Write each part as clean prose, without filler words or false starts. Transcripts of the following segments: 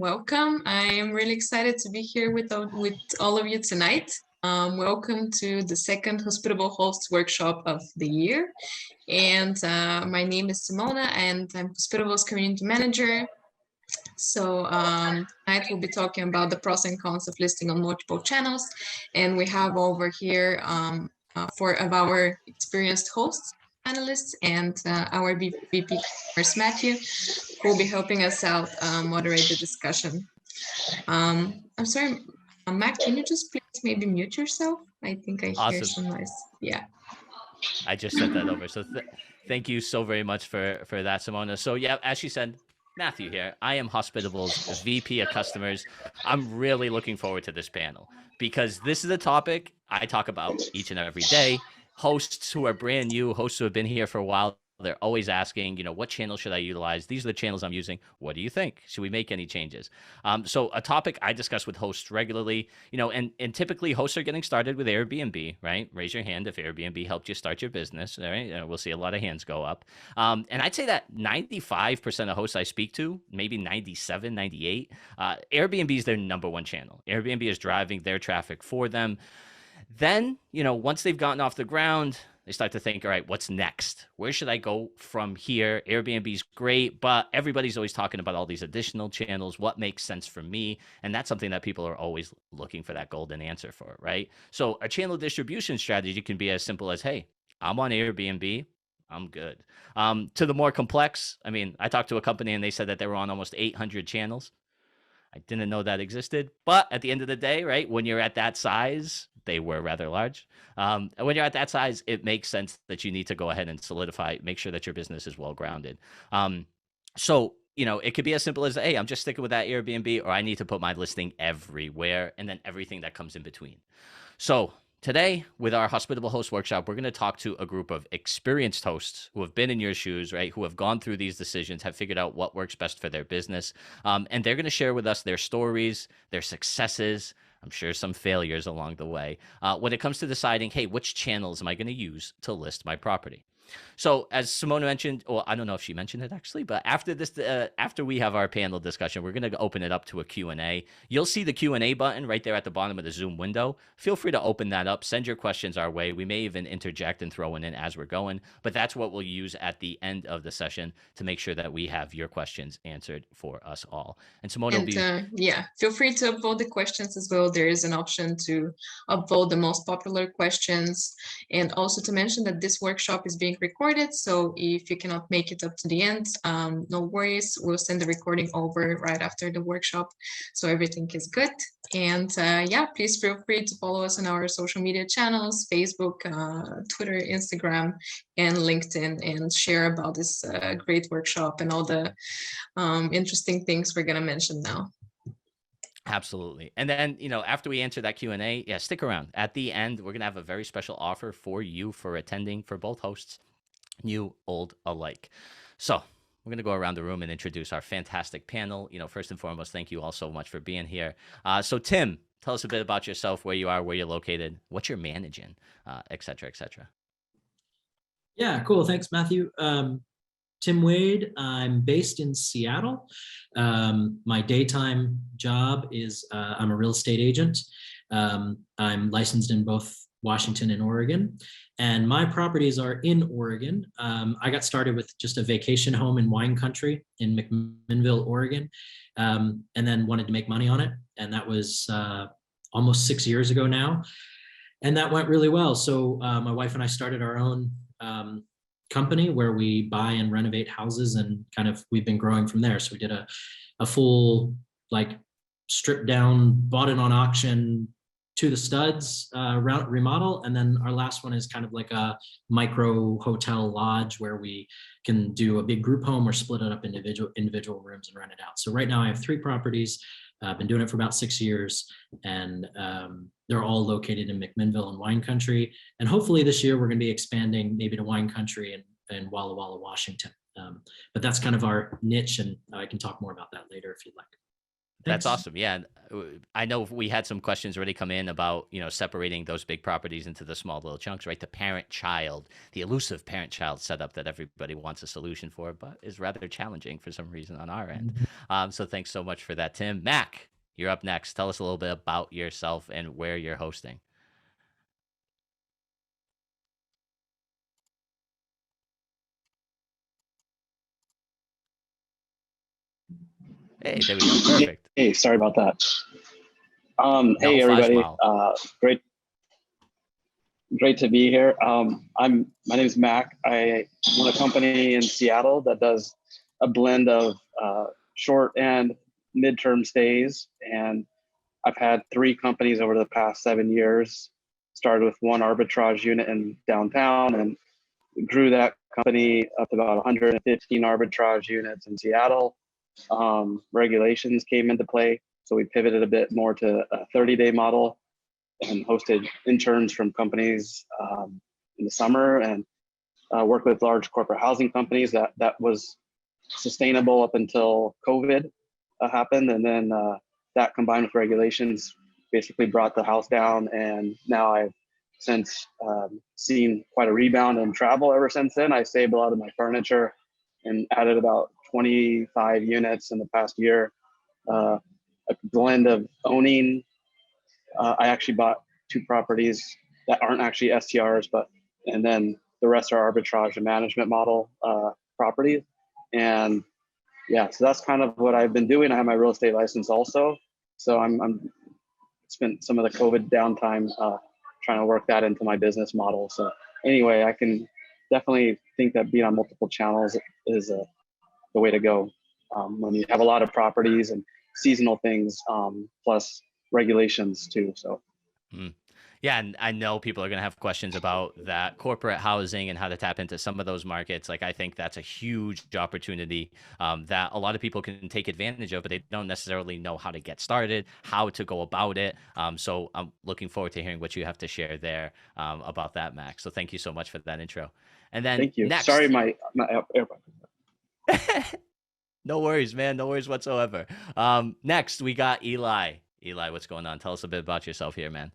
Welcome. I am really excited to be here with all of you tonight. Welcome to the second Hospitable Hosts Workshop of the year. And my name is Simona, and I'm Hospitable's Community Manager. So tonight we'll be talking about the pros and cons of listing on multiple channels. And we have over here 4 of our experienced hosts, panelists, and our VP, Matthew, who will be helping us out moderate the discussion. I'm sorry, Mac, can you just please maybe mute yourself? I think I hear some noise. Yeah. I just sent that over. So thank you so very much for that, Simona. So yeah, as she said, Matthew here. I am Hospitable's VP of Customers. I'm really looking forward to this panel because this is a topic I talk about each and every day. Hosts who are brand new, hosts who have been here for a while, they're always asking, what channel should I utilize? These are the channels I'm using. What do you think? Should we make any changes? So a topic I discuss with hosts regularly, and typically hosts are getting started with Airbnb, right? Raise your hand if Airbnb helped you start your business, right? We'll see a lot of hands go up. And I'd say that 95% of hosts I speak to, maybe 97, 98, Airbnb is their number one channel. Airbnb is driving their traffic for them. Then, once they've gotten off the ground, they start to think, all right, what's next? Where should I go from here? Airbnb's great, but everybody's always talking about all these additional channels. What makes sense for me? And that's something that people are always looking for that golden answer for, right? So a channel distribution strategy can be as simple as, hey, I'm on Airbnb. I'm good. To the more complex, I talked to a company and they said that they were on almost 800 channels. I didn't know that existed, but at the end of the day, right, when you're at that size, they were rather large. And when you're at that size, it makes sense that you need to go ahead and solidify, make sure that your business is well-grounded. So, it could be as simple as, hey, I'm just sticking with that Airbnb, or I need to put my listing everywhere, and then everything that comes in between. So today, with our Hospitable Host Workshop, we're going to talk to a group of experienced hosts who have been in your shoes, right? Who have gone through these decisions, have figured out what works best for their business. And they're going to share with us their stories, their successes, I'm sure some failures along the way, when it comes to deciding, hey, which channels am I going to use to list my property? So as Simona mentioned, well, I don't know if she mentioned it actually, but after this, after we have our panel discussion, we're going to open it up to a Q&A. You'll see the Q&A button right there at the bottom of the Zoom window. Feel free to open that up, send your questions our way. We may even interject and throw one in as we're going, but that's what we'll use at the end of the session to make sure that we have your questions answered for us all. And Simona yeah, feel free to upvote the questions as well. There is an option to upvote the most popular questions, and also to mention that this workshop is being recorded, so if you cannot make it up to the end, no worries, we'll send the recording over right after the workshop, so everything is good. And yeah, please feel free to follow us on our social media channels, Facebook, Twitter, Instagram, and LinkedIn, and share about this great workshop and all the interesting things we're going to mention now. Absolutely. And then, after we answer that Q&A, yeah, stick around. At the end, we're going to have a very special offer for you for attending, for both hosts, new, old alike. So we're going to go around the room and introduce our fantastic panel. First and foremost, thank you all so much for being here. So Tim, tell us a bit about yourself, where you are, where you're located, what you're managing, et cetera, et cetera. Yeah, cool. Thanks, Matthew. Tim Wade. I'm based in Seattle. My daytime job is I'm a real estate agent. I'm licensed in both Washington and Oregon, and my properties are in Oregon. I got started with just a vacation home in wine country in McMinnville, Oregon, and then wanted to make money on it. And that was almost 6 years ago now. And that went really well. So my wife and I started our own company where we buy and renovate houses, and we've been growing from there. So we did a full stripped down, bought it on auction to the studs remodel. And then our last one is like a micro hotel lodge where we can do a big group home or split it up individual rooms and rent it out. So right now I have 3 properties. I've been doing it for about 6 years, and they're all located in McMinnville and wine country. And hopefully this year we're going to be expanding maybe to wine country and Walla Walla, Washington. But that's kind of our niche, and I can talk more about that later if you'd like. That's Thanks. awesome. Yeah. And I know we had some questions already come in about, separating those big properties into the small little chunks, right? The parent-child, the elusive parent-child setup that everybody wants a solution for, but is rather challenging for some reason on our end. So thanks so much for that, Tim. Mac, you're up next. Tell us a little bit about yourself and where you're hosting. Hey, there we go. Perfect. Hey, sorry about that. No, Hey, Faj everybody. Mahal. Great to be here. My name is Mac. I run a company in Seattle that does a blend of short and midterm stays. And I've had 3 companies over the past 7 years. Started with one arbitrage unit in downtown and grew that company up to about 115 arbitrage units in Seattle. Regulations came into play, so we pivoted a bit more to a 30-day model and hosted interns from companies in the summer and worked with large corporate housing companies. That was sustainable up until COVID happened, and then that combined with regulations basically brought the house down. And now I've since seen quite a rebound in travel ever since then. I saved a lot of my furniture and added about 25 units in the past year. A blend of owning. I actually bought 2 properties that aren't actually STRs, and then the rest are arbitrage and management model properties. And yeah, so that's kind of what I've been doing. I have my real estate license also. So I'm spent some of the COVID downtime trying to work that into my business model. So anyway, I can definitely think that being on multiple channels is the way to go when you have a lot of properties and seasonal things, plus regulations too. So. Yeah, and I know people are going to have questions about that corporate housing and how to tap into some of those markets. Like, I think that's a huge opportunity that a lot of people can take advantage of, but they don't necessarily know how to get started, how to go about it. So I'm looking forward to hearing what you have to share there about that, Max. So thank you so much for that intro. And then Thank you. Next, sorry, my no worries, man. No worries whatsoever. Next, we got Eli. Eli, what's going on? Tell us a bit about yourself here, man.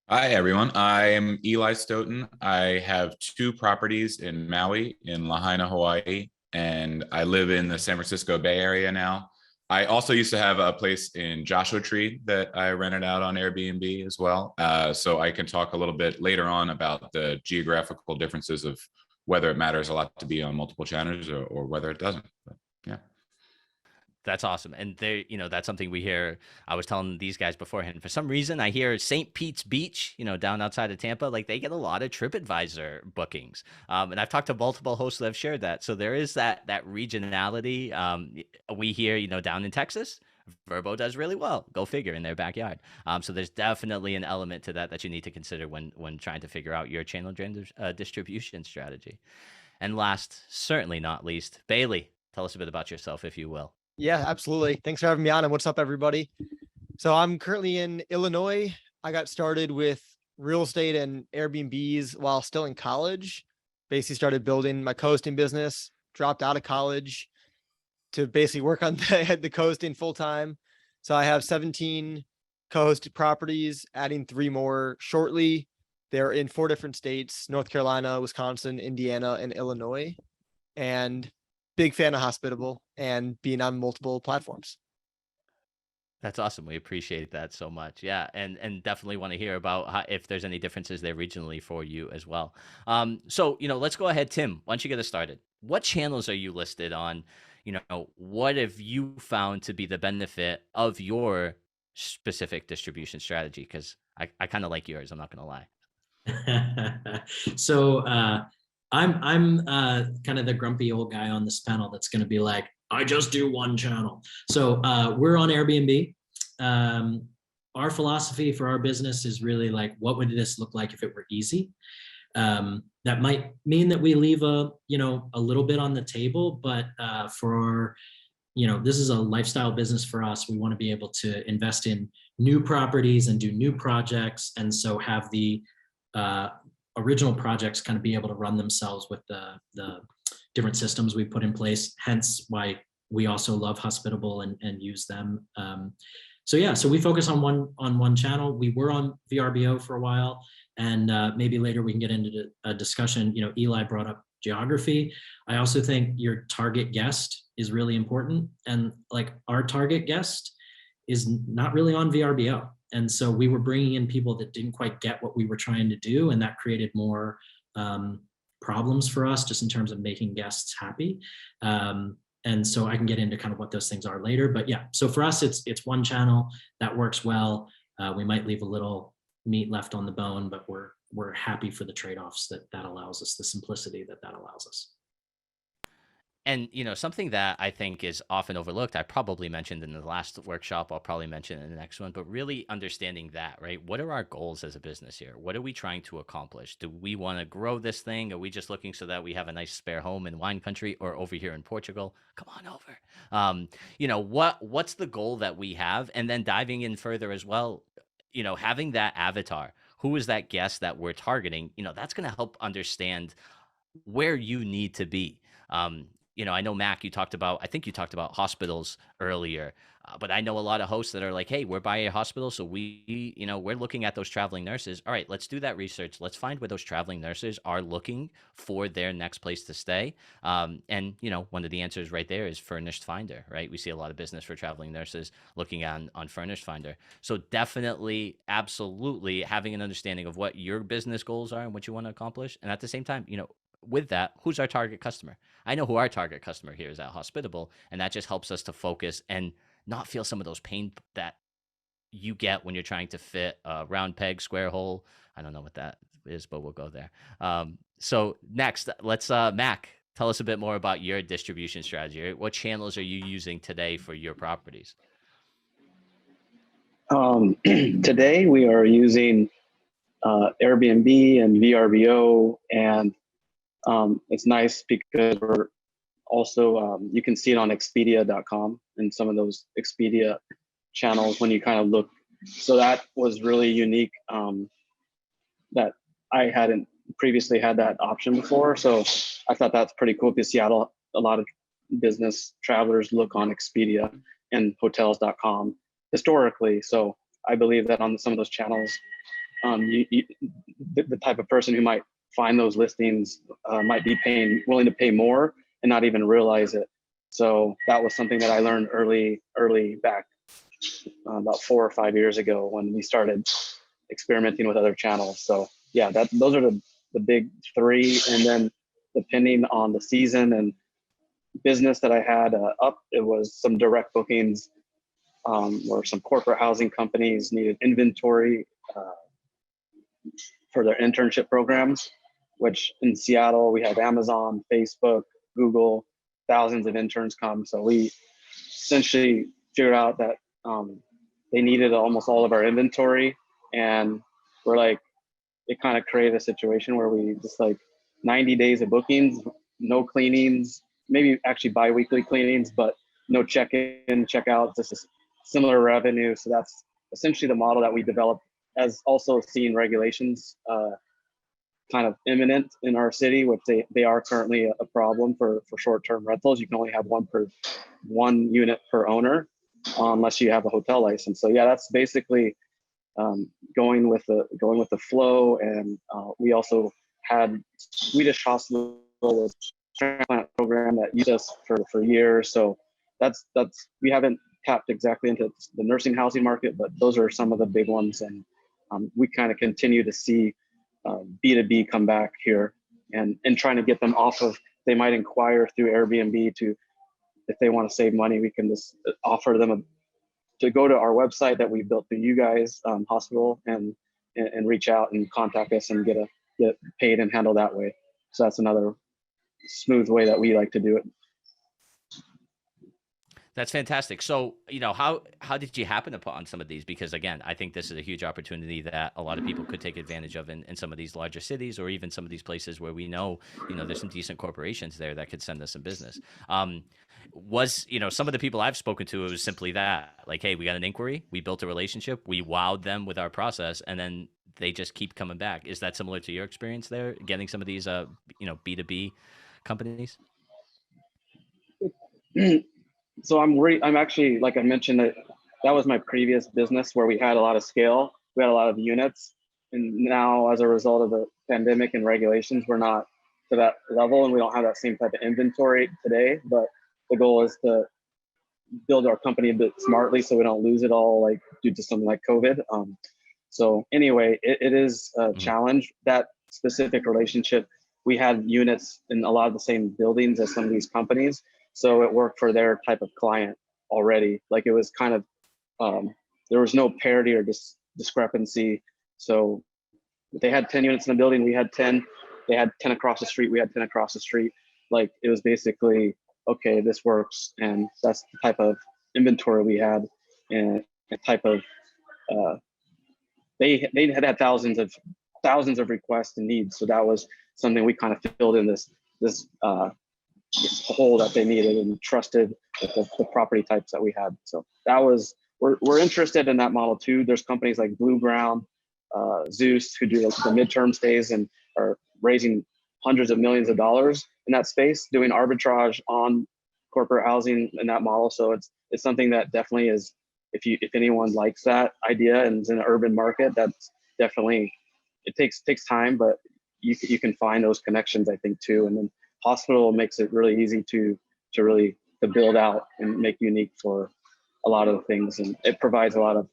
Hi, everyone. I am Eli Stoughton. I have 2 properties in Maui, in Lahaina, Hawaii, and I live in the San Francisco Bay Area now. I also used to have a place in Joshua Tree that I rented out on Airbnb as well. So I can talk a little bit later on about the geographical differences of whether it matters a lot to be on multiple channels or whether it doesn't. But, yeah. That's awesome. And that's something we hear. I was telling these guys beforehand, for some reason, I hear St. Pete's Beach, down outside of Tampa, like they get a lot of TripAdvisor bookings. And I've talked to multiple hosts that have shared that. So there is that regionality. We hear, down in Texas, Verbo does really well. Go figure, in their backyard. So there's definitely an element to that you need to consider when trying to figure out your channel distribution strategy. And last, certainly not least, Bailey, tell us a bit about yourself, if you will. Yeah, absolutely. Thanks for having me on. And what's up, everybody? So I'm currently in Illinois. I got started with real estate and Airbnbs while still in college. Basically started building my coasting business, dropped out of college to basically work on the coasting full time. So I have 17 co-hosted properties, adding 3 more shortly. They're in 4 different states: North Carolina, Wisconsin, Indiana, and Illinois. And big fan of Hospitable and being on multiple platforms. That's awesome. We appreciate that so much. Yeah. And definitely want to hear about if there's any differences there regionally for you as well. So, let's go ahead. Tim, why don't you get us started? What channels are you listed on? What have you found to be the benefit of your specific distribution strategy? Because I kind of like yours. I'm not going to lie. So I'm kind of the grumpy old guy on this panel that's going to be like, I just do one channel. So we're on Airbnb. Our philosophy for our business is really like, what would this look like if it were easy? That might mean that we leave a little bit on the table, but this is a lifestyle business for us. We want to be able to invest in new properties and do new projects, and so have the original projects kind of be able to run themselves with the different systems we put in place. Hence why we also love Hospitable and use them. So yeah, so we focus on one channel. We were on VRBO for a while, and maybe later we can get into a discussion. You know, Eli brought up geography. I also think your target guest is really important, and like our target guest is not really on VRBO. And so we were bringing in people that didn't quite get what we were trying to do, and that created more problems for us just in terms of making guests happy. And so I can get into kind of what those things are later. But yeah, so for us, it's one channel that works well. We might leave a little meat left on the bone, but we're happy for the trade-offs that allows us, the simplicity that allows us. And, you know, something that I think is often overlooked, I probably mentioned in the last workshop, I'll probably mention in the next one, but really understanding that, right? What are our goals as a business here? What are we trying to accomplish? Do we want to grow this thing? Are we just looking so that we have a nice spare home in wine country or over here in Portugal? Come on over. You know, what's the goal that we have? And then diving in further as well, you know, having that avatar, who is that guest that we're targeting? You know, that's going to help understand where you need to be. You know, I know, Mac, I think you talked about hospitals earlier, but I know a lot of hosts that are like, hey, we're by a hospital, so we're looking at those traveling nurses. All right, let's do that research. Let's find where those traveling nurses are looking for their next place to stay. And, you know, one of the answers right there is Furnished Finder, right? We see a lot of business for traveling nurses looking on Furnished Finder. So definitely, absolutely having an understanding of what your business goals are and what you want to accomplish. And at the same time, you know, with that, who's our target customer? I know who our target customer here is at Hospitable, and that just helps us to focus and not feel some of those pain that you get when you're trying to fit a round peg, square hole. I don't know what that is, but we'll go there. So next, let's Mac, tell us a bit more about your distribution strategy. What channels are you using today for your properties? Today we are using Airbnb and VRBO, and it's nice because we're also, you can see it on Expedia.com and some of those Expedia channels when you kind of look. So that was really unique, that I hadn't previously had that option before. So I thought that's pretty cool because Seattle, a lot of business travelers look on Expedia and hotels.com historically. So I believe that on some of those channels, the type of person who might find those listings might be willing to pay more and not even realize it. So that was something that I learned early back about 4 or 5 years ago when we started experimenting with other channels. So yeah, those are the big three. And then depending on the season and business that I had up, it was some direct bookings where some corporate housing companies needed inventory for their internship programs, which in Seattle, we have Amazon, Facebook, Google, thousands of interns come. So we essentially figured out that they needed almost all of our inventory. And we're like, it kind of created a situation where we just like 90 days of bookings, no cleanings, maybe actually bi-weekly cleanings, but no check-in, check-out, just a similar revenue. So that's essentially the model that we developed, as also seeing regulations kind of imminent in our city, which they are currently a problem for short-term rentals. You can only have one unit per owner unless you have a hotel license. So yeah, that's basically going with the flow. And we also had Swedish Hospital transplant program that used us for years. So that's we haven't tapped exactly into the nursing housing market, but those are some of the big ones. And we kind of continue to see B2B come back here and trying to get them off of, they might inquire through Airbnb to, if they want to save money, we can just offer them to go to our website that we built through you guys, Hospital, and reach out and contact us and get paid and handle that way. So that's another smooth way that we like to do it. That's fantastic. So, you know, how did you happen upon some of these? Because again, I think this is a huge opportunity that a lot of people could take advantage of in some of these larger cities, or even some of these places where we know, you know, there's some decent corporations there that could send us some business. You know, some of the people I've spoken to, it was simply that, like, hey, we got an inquiry, we built a relationship, we wowed them with our process, and then they just keep coming back. Is that similar to your experience there, getting some of these, you know, B2B companies? So I'm actually, like I mentioned, that was my previous business where we had a lot of scale. We had a lot of units. And now as a result of the pandemic and regulations, we're not to that level and we don't have that same type of inventory today. But the goal is to build our company a bit smartly so we don't lose it all like due to something like COVID. So anyway, it is a challenge. That specific relationship, we had units in a lot of the same buildings as some of these companies. So it worked for their type of client already. Like it was kind of, there was no parity or discrepancy. So they had 10 units in the building, we had 10. They had 10 across the street, we had 10 across the street. Like it was basically, okay, this works. And that's the type of inventory we had and a type of, they had thousands of requests and needs. So that was something we kind of filled in this hole that they needed and trusted with the property types that we had. So that was, we're interested in that model too. There's companies like Blue Ground, Zeus, who do the midterm stays and are raising hundreds of millions of dollars in that space, doing arbitrage on corporate housing in that model. So it's something that definitely is, if anyone likes that idea and is in an urban market, that's definitely, it takes time, but you can find those connections, I think, too. And then Hospitable makes it really easy to build out and make unique for a lot of the things. And it provides a lot of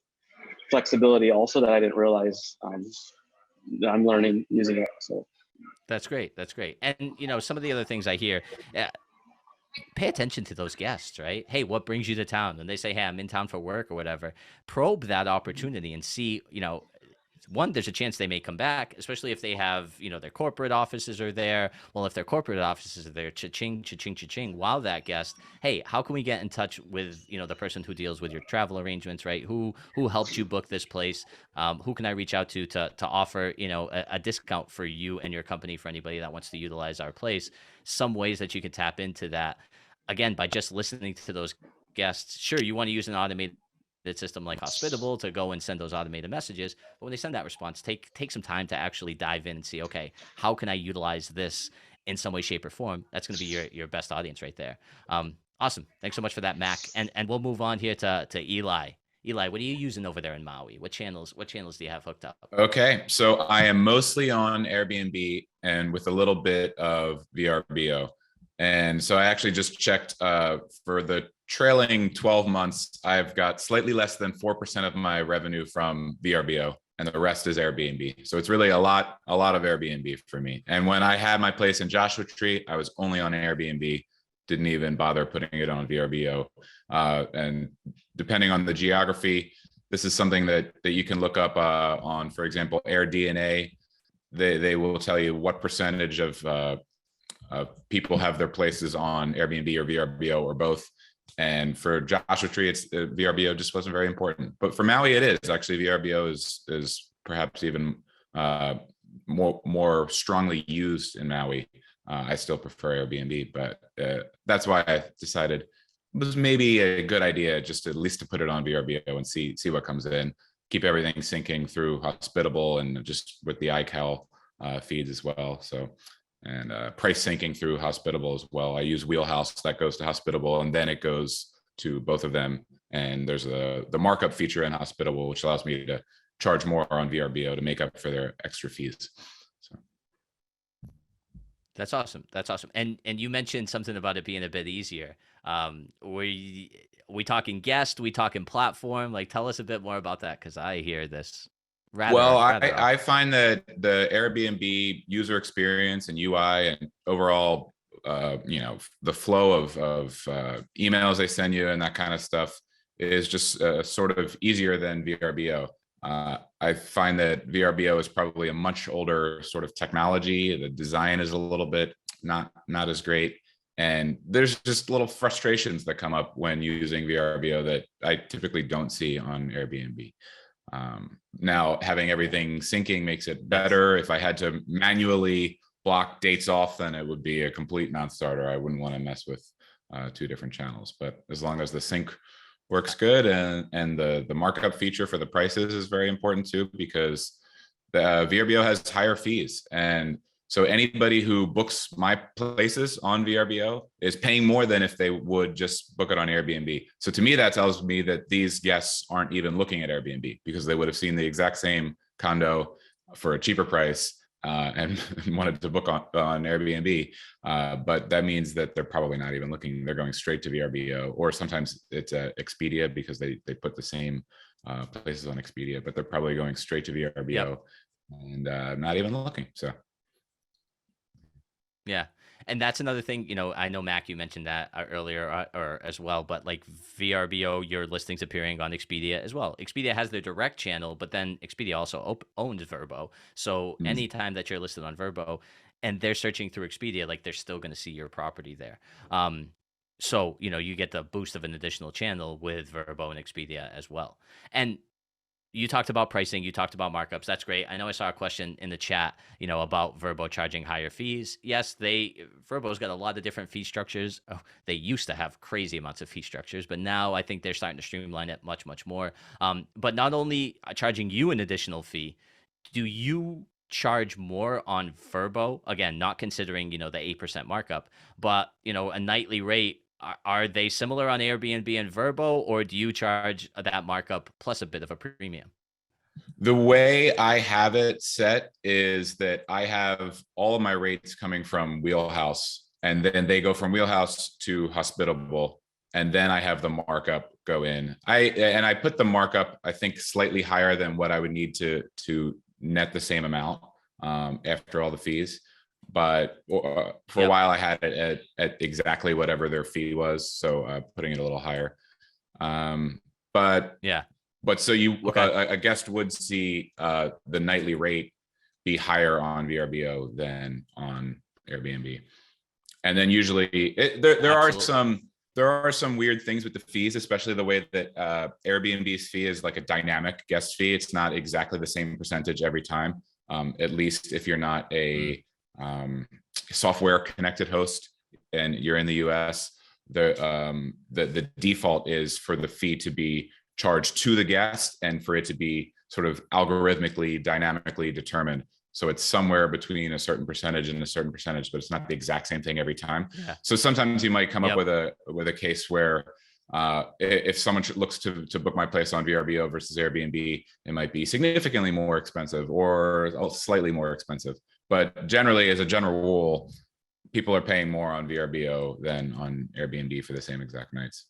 flexibility also that I didn't realize that I'm learning using it. So That's great. That's great. And some of the other things I hear, pay attention to those guests, right? Hey, what brings you to town? And they say, hey, I'm in town for work or whatever. Probe that opportunity and see, one, there's a chance they may come back, especially if they have, their corporate offices are there. Well, if their corporate offices are there, cha-ching, cha-ching, cha-ching. While that guest, hey, how can we get in touch with, the person who deals with your travel arrangements, right? Who helped you book this place? Who can I reach out to offer, a discount for you and your company for anybody that wants to utilize our place? Some ways that you can tap into that, again, by just listening to those guests. Sure, you want to use an automated system like Hospitable to go and send those automated messages, but when they send that response, take some time to actually dive in and see, okay, how can I utilize this in some way, shape, or form? That's going to be your best audience right there. Awesome. Thanks so much for that, Mac. And we'll move on here to Eli. Eli, what are you using over there in Maui? What channels do you have hooked up? Okay, so I am mostly on Airbnb and with a little bit of VRBO. And so I actually just checked for the trailing 12 months, I've got slightly less than 4% of my revenue from VRBO, and the rest is Airbnb. So it's really a lot of Airbnb for me. And when I had my place in Joshua Tree, I was only on Airbnb, didn't even bother putting it on VRBO. And depending on the geography, this is something that you can look up on, for example, AirDNA. They will tell you what percentage of people have their places on Airbnb or VRBO or both. And for Joshua Tree, it's VRBO just wasn't very important. But for Maui, it is actually. VRBO is perhaps even more strongly used in Maui. I still prefer Airbnb, but that's why I decided it was maybe a good idea just at least to put it on VRBO and see what comes in. Keep everything syncing through Hospitable and just with the iCal feeds as well. So. And price syncing through Hospitable as well. I use Wheelhouse, that goes to Hospitable, and then it goes to both of them. And there's the markup feature in Hospitable, which allows me to charge more on VRBO to make up for their extra fees. So that's awesome. That's awesome. And you mentioned something about it being a bit easier. We talking guest? We talking platform? Like, tell us a bit more about that, because I hear this. I find that the Airbnb user experience and UI and overall, the flow of emails they send you and that kind of stuff is just sort of easier than VRBO. I find that VRBO is probably a much older sort of technology. The design is a little bit not as great. And there's just little frustrations that come up when using VRBO that I typically don't see on Airbnb. Now having everything syncing makes it better. If I had to manually block dates off, then it would be a complete non-starter. I wouldn't want to mess with two different channels. But as long as the sync works good and the markup feature for the prices is very important too, because the VRBO has higher fees, and So anybody who books my places on VRBO is paying more than if they would just book it on Airbnb. So to me, that tells me that these guests aren't even looking at Airbnb, because they would have seen the exact same condo for a cheaper price and wanted to book on Airbnb. But that means that they're probably not even looking. They're going straight to VRBO, or sometimes it's Expedia, because they put the same places on Expedia, but they're probably going straight to VRBO and not even looking. So. Yeah. And that's another thing, I know, Mac, you mentioned that earlier or as well, but like VRBO, your listings appearing on Expedia as well. Expedia has their direct channel, but then Expedia also owns Verbo. So anytime that you're listed on Verbo and they're searching through Expedia, like they're still going to see your property there. So, you get the boost of an additional channel with Verbo and Expedia as well. And you talked about pricing, you talked about markups. That's great. I know I saw a question in the chat, about Verbo charging higher fees. Yes, Verbo's got a lot of different fee structures. Oh, they used to have crazy amounts of fee structures, but now I think they're starting to streamline it much, much more. But not only charging you an additional fee, do you charge more on Verbo? Again, not considering, the 8% markup, but, a nightly rate. Are they similar on Airbnb and Verbo, or do you charge that markup plus a bit of a premium? The way I have it set is that I have all of my rates coming from Wheelhouse, and then they go from Wheelhouse to Hospitable, and then I have the markup go in. I put the markup, I think, slightly higher than what I would need to net the same amount after all the fees. But for a while I had it at exactly whatever their fee was, so putting it a little higher. But so a guest would see the nightly rate be higher on VRBO than on Airbnb. And then usually there are some weird things with the fees, especially the way that Airbnb's fee is like a dynamic guest fee. It's not exactly the same percentage every time, at least if you're not a software connected host and you're in the US. The default is for the fee to be charged to the guest and for it to be sort of algorithmically, dynamically determined. So it's somewhere between a certain percentage and a certain percentage, but it's not the exact same thing every time. Yeah. So sometimes you might come up with a case where if someone looks to book my place on VRBO versus Airbnb, it might be significantly more expensive or slightly more expensive. But generally, as a general rule, people are paying more on VRBO than on Airbnb for the same exact nights.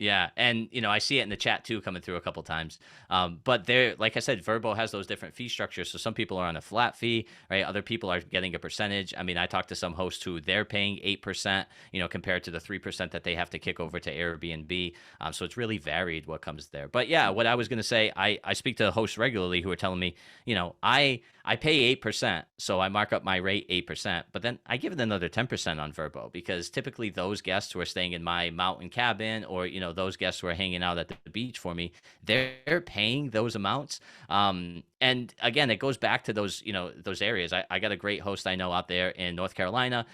Yeah, and I see it in the chat too, coming through a couple times. But there, like I said, Verbo has those different fee structures. So some people are on a flat fee, right? Other people are getting a percentage. I mean, I talked to some hosts who they're paying 8%, compared to the 3% that they have to kick over to Airbnb. So it's really varied what comes there. But yeah, what I was going to say, I speak to hosts regularly who are telling me, I pay 8%, so I mark up my rate 8%, but then I give it another 10% on Verbo, because typically those guests who are staying in my mountain cabin, or those guests who are hanging out at the beach for me, they're paying those amounts. And again, it goes back to those those areas. I got a great host I know out there in North Carolina.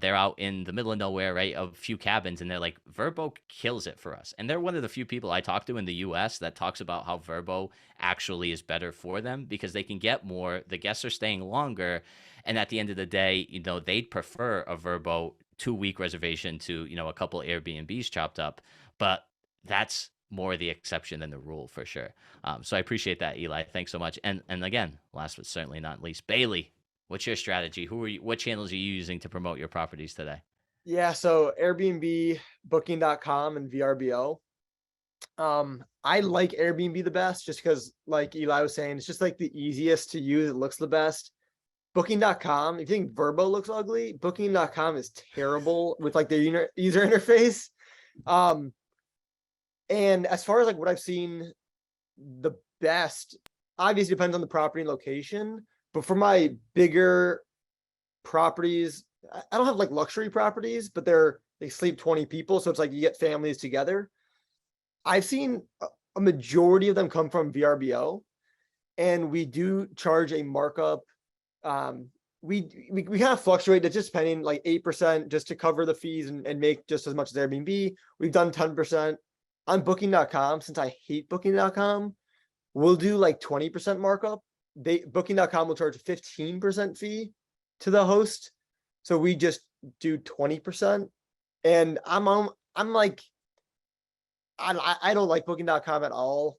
They're out in the middle of nowhere, right? A few cabins, and they're like, Verbo kills it for us. And they're one of the few people I talk to in the US that talks about how Verbo actually is better for them, because they can get more. The guests are staying longer, and at the end of the day, they'd prefer a Verbo 2-week reservation to a couple Airbnbs chopped up, but that's more the exception than the rule for sure. So I appreciate that, Eli. Thanks so much. And again, last but certainly not least, Bailey, what's your strategy? What channels are you using to promote your properties today? Yeah, so Airbnb, Booking.com, and VRBO. I like Airbnb the best, just because, like Eli was saying, it's just like the easiest to use. It looks the best. Booking.com, if you think Verbo looks ugly, Booking.com is terrible with like their user interface. And as far as like what I've seen, the best obviously depends on the property and location. But for my bigger properties, I don't have like luxury properties, but they sleep 20 people, so it's like you get families together. I've seen a majority of them come from VRBO, and we do charge a markup. We kind of fluctuate. It's just depending, like 8% just to cover the fees and make just as much as Airbnb. We've done 10%. On Booking.com, since I hate Booking.com, we'll do like 20% markup Booking.com will charge a 15% fee to the host. So we just do 20%. And I'm like, I don't like Booking.com at all.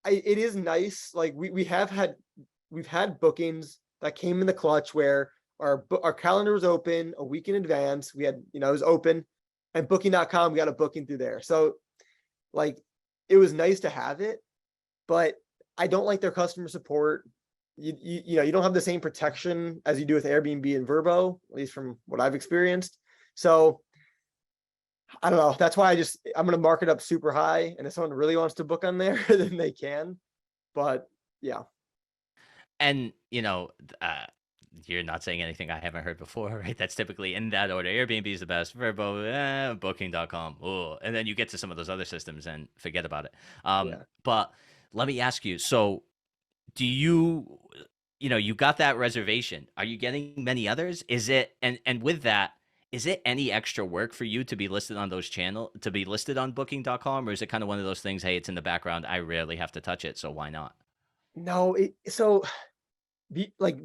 It is nice. Like we've had bookings that came in the clutch where our calendar was open a week in advance. We had, it was open, and Booking.com, we got a booking through there. So like it was nice to have it, but I don't like their customer support. You don't have the same protection as you do with Airbnb and Verbo, at least from what I've experienced. So I don't know. That's why I'm going to mark it up super high. And if someone really wants to book on there, then they can. But yeah. And, you're not saying anything I haven't heard before, right? That's typically in that order. Airbnb is the best, Verbo, Booking.com. Oh, and then you get to some of those other systems and forget about it. But let me ask you, so do you got that reservation? Are you getting many others? Is it, and with that, is it any extra work for you to be listed on those to be listed on Booking.com? Or is it kind of one of those things, hey, it's in the background, I rarely have to touch it, so why not? No,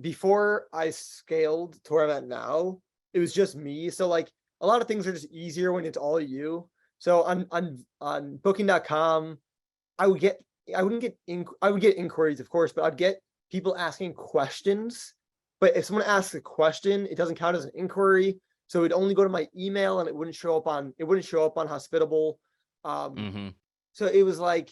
before I scaled to where I'm at now, it was just me. So like a lot of things are just easier when it's all you. So on Booking.com, I would get inquiries, of course, but I'd get people asking questions. But if someone asks a question, it doesn't count as an inquiry. So it'd only go to my email and it wouldn't show up on Hospitable. So it was like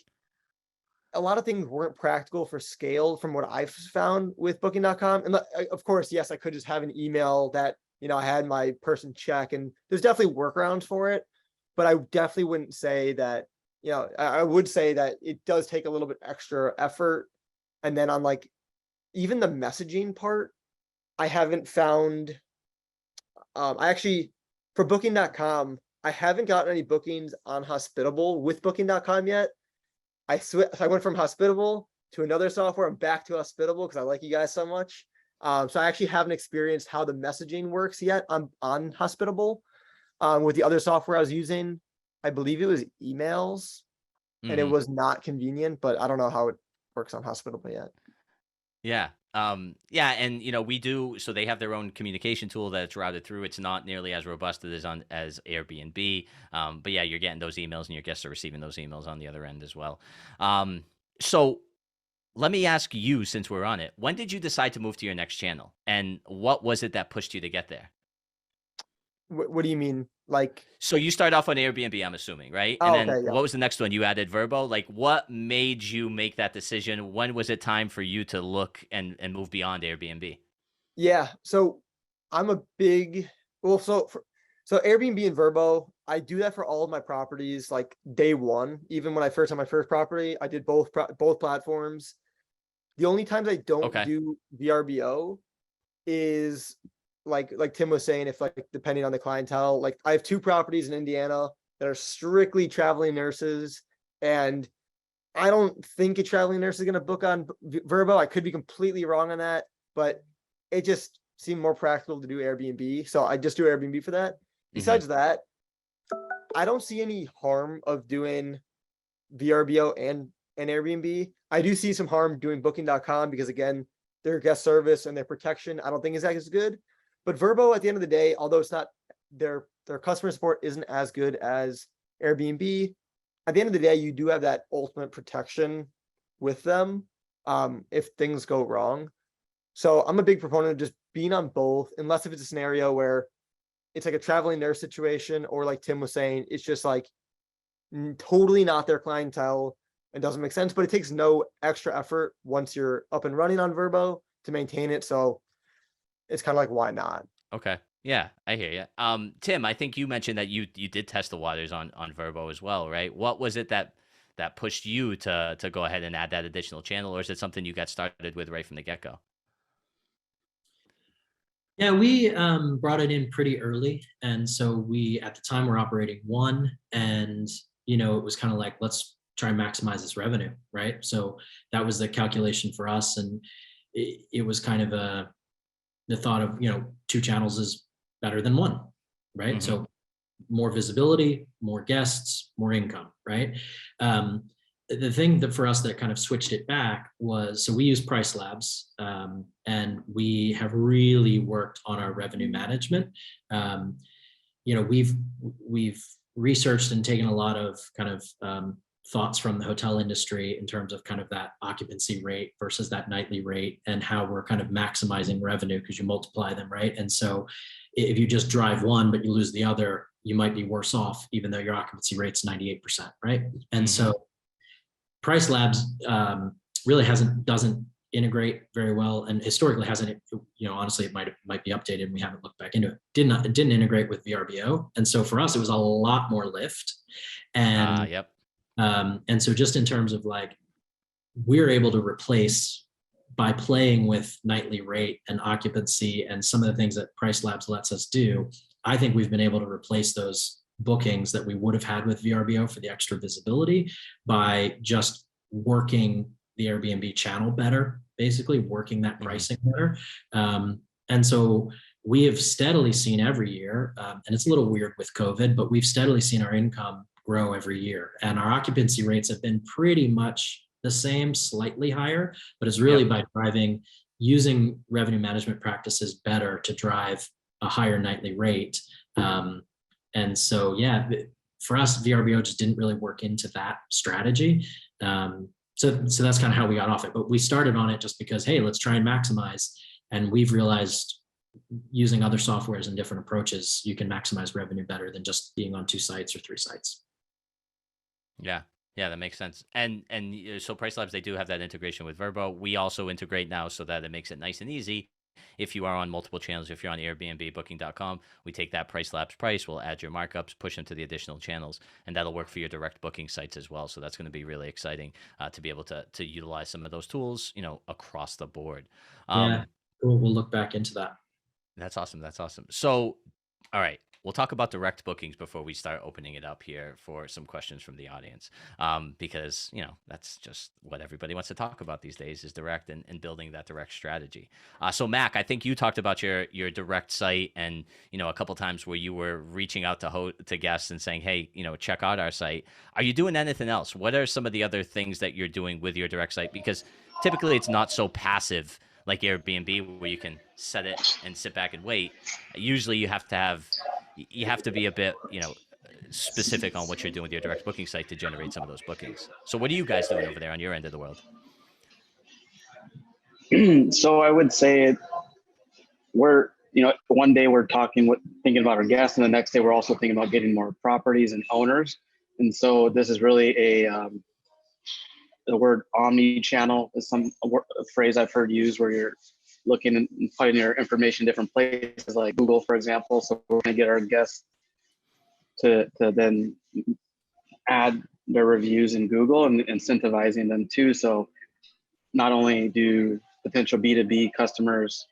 a lot of things weren't practical for scale from what I've found with Booking.com. And of course, yes, I could just have an email that, I had my person check, and there's definitely workarounds for it, but I definitely wouldn't say that, I would say that it does take a little bit extra effort. And then on like, even the messaging part, I haven't found, for Booking.com, I haven't gotten any bookings on Hospitable with Booking.com yet. So I went from Hospitable to another software and back to Hospitable because I like you guys so much. So I actually haven't experienced how the messaging works yet on Hospitable. With the other software I was using, I believe it was emails, and it was not convenient, but I don't know how it works on Hospitable yet. Yeah. And we do, so they have their own communication tool that's routed through. It's not nearly as robust as Airbnb. But yeah, you're getting those emails and your guests are receiving those emails on the other end as well. So let me ask you, since we're on it, when did you decide to move to your next channel, and what was it that pushed you to get there? What do you mean? Like, so you start off on Airbnb, I'm assuming, right? Oh, And then okay, yeah. What was the next one? You added Verbo. Like, what made you make that decision? When was it time for you to look and move beyond Airbnb? Yeah. So I'm a big, so Airbnb and Verbo, I do that for all of my properties, like day one. Even when I first had my first property, I did both platforms. The only times I don't do VRBO is like Tim was saying, if like depending on the clientele. Like I have 2 properties in Indiana that are strictly traveling nurses, and I don't think a traveling nurse is going to book on Verbo. I could be completely wrong on that, but it just seemed more practical to do Airbnb, so I just do Airbnb for that. Besides that, I don't see any harm of doing VRBO and Airbnb. I do see some harm doing Booking.com because, again, their guest service and their protection I don't think is as good. But Verbo, at the end of the day, although it's not their customer support isn't as good as Airbnb, at the end of the day, you do have that ultimate protection with them if things go wrong. So I'm a big proponent of just being on both, unless if it's a scenario where it's like a traveling nurse situation, or like Tim was saying, it's just like totally not their clientele and doesn't make sense, but it takes no extra effort once you're up and running on Verbo to maintain it. So it's kind of like, why not? Okay. Yeah, I hear you. Tim, I think you mentioned that you did test the waters on Verbo as well, right? What was it that pushed you to go ahead and add that additional channel, or is it something you got started with right from the get-go? Yeah, we brought it in pretty early. And so we, at the time, were operating 1, and, it was kind of like, let's try and maximize this revenue, right? So that was the calculation for us. And it was kind of the thought of, 2 channels is better than 1, right? So more visibility, more guests, more income, right? the thing that for us that kind of switched it back was, so we use Price Labs, and we have really worked on our revenue management. We've researched and taken a lot of kind of thoughts from the hotel industry in terms of kind of that occupancy rate versus that nightly rate, and how we're kind of maximizing revenue because you multiply them, right? And so if you just drive one but you lose the other, you might be worse off even though your occupancy rate's 98%, right? And so Price Labs really doesn't integrate very well, and historically hasn't, honestly it might be updated and we haven't looked back into it. It didn't integrate with VRBO, and so for us it was a lot more lift. And and so just in terms of like, we're able to replace by playing with nightly rate and occupancy and some of the things that Price Labs lets us do. I think we've been able to replace those bookings that we would have had with VRBO for the extra visibility by just working the Airbnb channel better, basically working that pricing better. And so we have steadily seen every year, and it's a little weird with COVID, but we've steadily seen our income grow every year. And our occupancy rates have been pretty much the same, slightly higher, but it's really by using revenue management practices better to drive a higher nightly rate. And so, for us, VRBO just didn't really work into that strategy. So that's kind of how we got off it. But we started on it just because, hey, let's try and maximize. And we've realized using other softwares and different approaches, you can maximize revenue better than just being on 2 sites or 3 sites. Yeah, that makes sense. And so Price Labs, they do have that integration with Verbo. We also integrate now so that it makes it nice and easy. If you are on multiple channels, if you're on Airbnb, Booking.com, we take that Price Labs price, we'll add your markups, push into the additional channels, and that'll work for your direct booking sites as well. So that's going to be really exciting to be able to utilize some of those tools, across the board. We'll look back into that. That's awesome. So, all right. We'll talk about direct bookings before we start opening it up here for some questions from the audience, because, that's just what everybody wants to talk about these days is direct and building that direct strategy. So, Mack, I think you talked about your direct site and, a couple times where you were reaching out to guests and saying, hey, check out our site. Are you doing anything else? What are some of the other things that you're doing with your direct site? Because typically it's not so passive like Airbnb where you can set it and sit back and wait. Usually you have to be a bit, specific on what you're doing with your direct booking site to generate some of those bookings. So what are you guys doing over there on your end of the world? So I would say we're, one day we're thinking about our guests, and the next day we're also thinking about getting more properties and owners. And so this is really the word omni-channel is a phrase I've heard used where you're looking and putting your information in different places, like Google, for example. So we're going to get our guests to then add their reviews in Google and incentivizing them too. So not only do potential B2B customers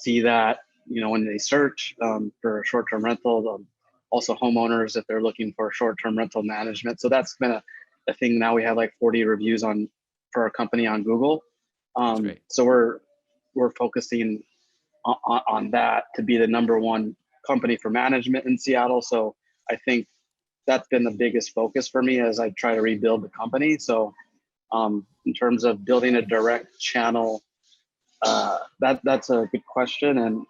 see that, when they search for a short-term rental, also homeowners if they're looking for short-term rental management. So that's been a thing. Now we have like 40 reviews for our company on Google. So we're focusing on that to be the #1 company for management in Seattle. So I think that's been the biggest focus for me as I try to rebuild the company. So in terms of building a direct channel, that's a good question. And,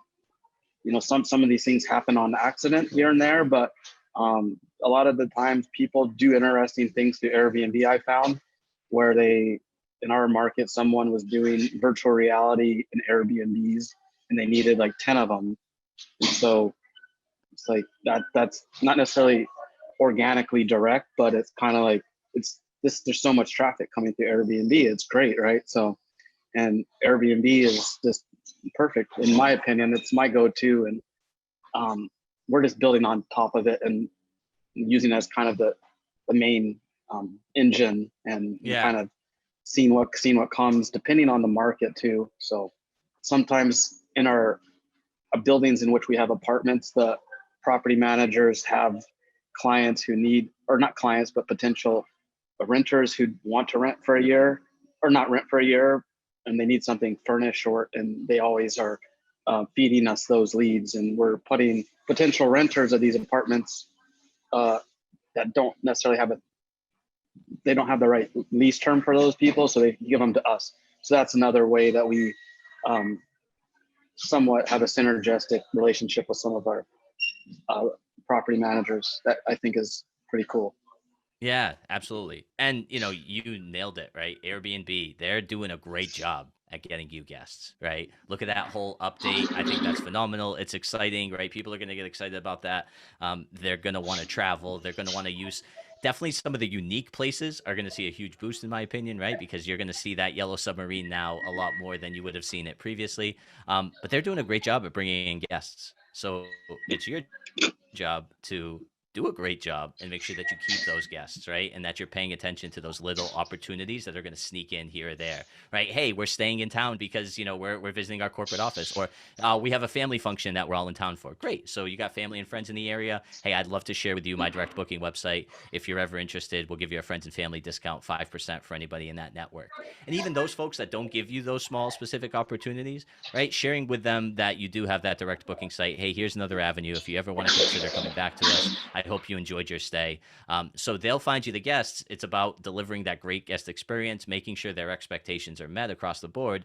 some of these things happen on accident here and there, but a lot of the times people do interesting things through Airbnb. I found where in our market, someone was doing virtual reality in Airbnbs and they needed like 10 of them. And so it's like that's not necessarily organically direct, but it's kind of like there's so much traffic coming through Airbnb. It's great, right? So, and Airbnb is just perfect in my opinion. It's my go-to, and we're just building on top of it and using it as kind of the main engine and kind of seeing what comes depending on the market too. So sometimes in our buildings in which we have apartments, the property managers have clients who need, or not clients, but potential renters who want to rent for a year or not rent for a year, and they need something furnished, and they always are feeding us those leads, and we're putting potential renters of these apartments that don't necessarily have they don't have the right lease term for those people, so they give them to us. So that's another way that we somewhat have a synergistic relationship with some of our property managers that I think is pretty cool. Yeah, absolutely. And you nailed it, right? Airbnb, they're doing a great job at getting you guests, right? Look at that whole update. I think that's phenomenal. It's exciting, right? People are going to get excited about that. They're going to want to travel. They're going to want to use definitely some of the unique places are going to see a huge boost, in my opinion, right? Because you're going to see that yellow submarine now a lot more than you would have seen it previously. But they're doing a great job at bringing in guests. So it's your job to do a great job and make sure that you keep those guests, right? And that you're paying attention to those little opportunities that are going to sneak in here or there, right? Hey, we're staying in town because, we're visiting our corporate office, or we have a family function that we're all in town for. Great. So you got family and friends in the area. Hey, I'd love to share with you my direct booking website. If you're ever interested, we'll give you a friends and family discount, 5% for anybody in that network. And even those folks that don't give you those small specific opportunities, right? Sharing with them that you do have that direct booking site. Hey, here's another avenue. If you ever want to consider coming back to us, I hope you enjoyed your stay. So they'll find you the guests. It's about delivering that great guest experience, making sure their expectations are met across the board.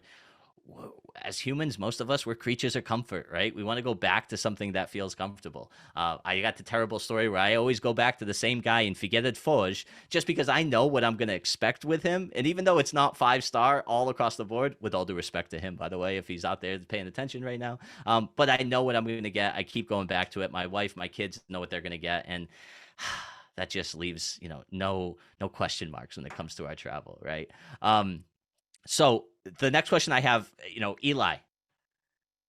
As humans, most of us, we're creatures of comfort, right? We want to go back to something that feels comfortable. I got the terrible story where I always go back to the same guy in Figueira de Foz just because I know what I'm going to expect with him. And even though it's not 5-star all across the board, with all due respect to him, by the way, if he's out there paying attention right now, but I know what I'm going to get. I keep going back to it. My wife, my kids know what they're going to get. And that just leaves, no question marks when it comes to our travel, right? So the next question I have, Eli,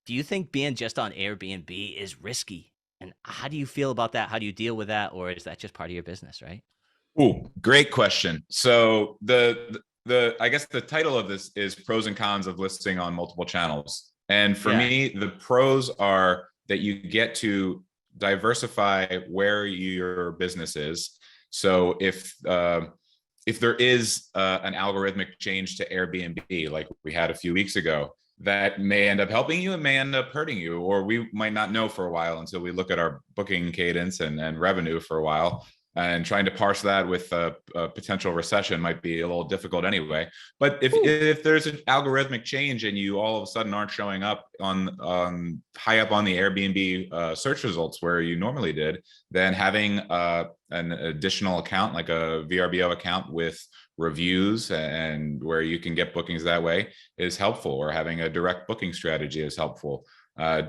do you think being just on Airbnb is risky? And how do you feel about that? How do you deal with that? Or is that just part of your business, right? Ooh, great question. So the I guess the title of this is pros and cons of listing on multiple channels. And for me, the pros are that you get to diversify where your business is. So if there is an algorithmic change to Airbnb, like we had a few weeks ago, that may end up helping you and may end up hurting you, or we might not know for a while until we look at our booking cadence and revenue for a while. And trying to parse that with a potential recession might be a little difficult anyway. But if there's an algorithmic change and you all of a sudden aren't showing up on high up on the Airbnb search results where you normally did, then having an additional account like a VRBO account with reviews and where you can get bookings that way is helpful, or having a direct booking strategy is helpful.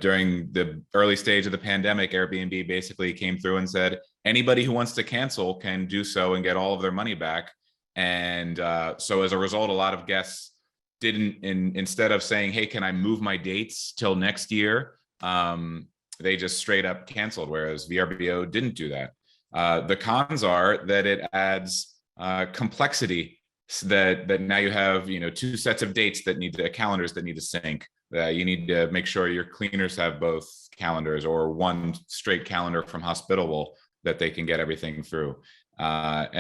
During the early stage of the pandemic, Airbnb basically came through and said, anybody who wants to cancel can do so and get all of their money back. And so as a result, a lot of guests didn't, instead of saying, hey, can I move my dates till next year? They just straight up canceled, whereas VRBO didn't do that. The cons are that it adds complexity, so that now you have, two sets of dates that need to, calendars that need to sync. You need to make sure your cleaners have both calendars, or one straight calendar from Hospitable that they can get everything through. For